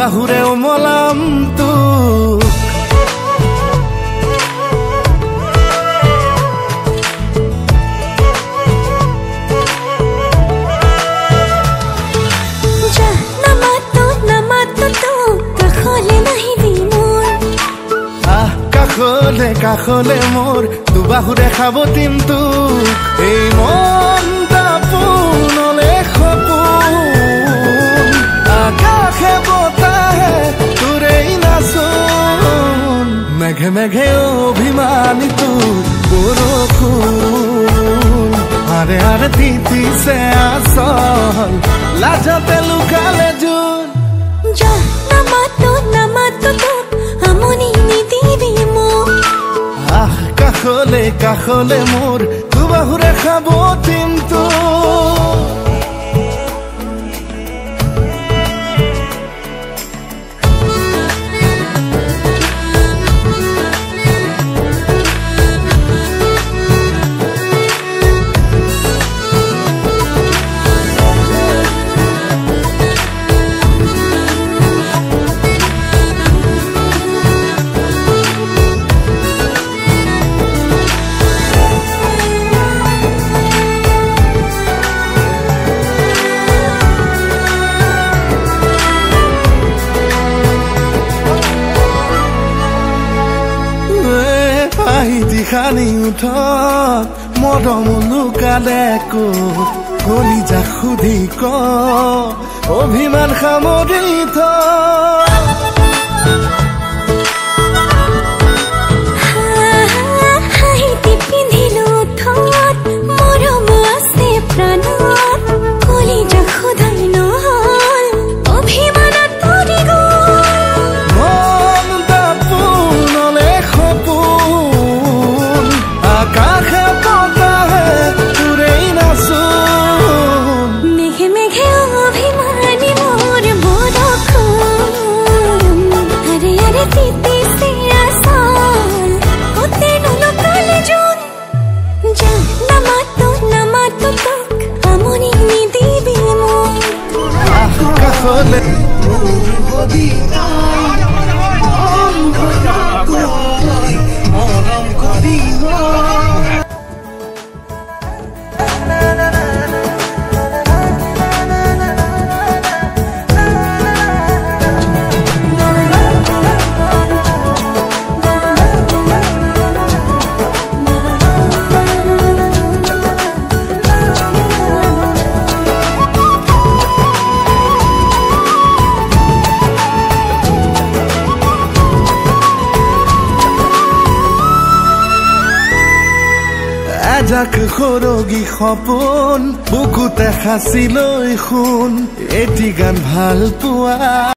দুবাহুৰে ওমলাম তোক কাষলে কাষলে মোৰ দুবাহুৰে সাৱটিম তোক এই মনটা পোনলে সপোন আকাশে বতাহে তোৰেই নাচোন মেঘে মেঘে অভিমানী তোক বৰষুণ আৰে আৰে তিতিছে আচল লাজতে লুকালে জোন কাষলে কাষলে মোৰ দুবাহুৰে সাৱটিম তোক খানি উঠত মৰম লুকালে ক'ত কলিজা সুধি ক অভিমান সামৰি থ যাক সৰগী সপোন বুকুতে সাঁচি লৈ শুন এটি গান ভাল পোৱা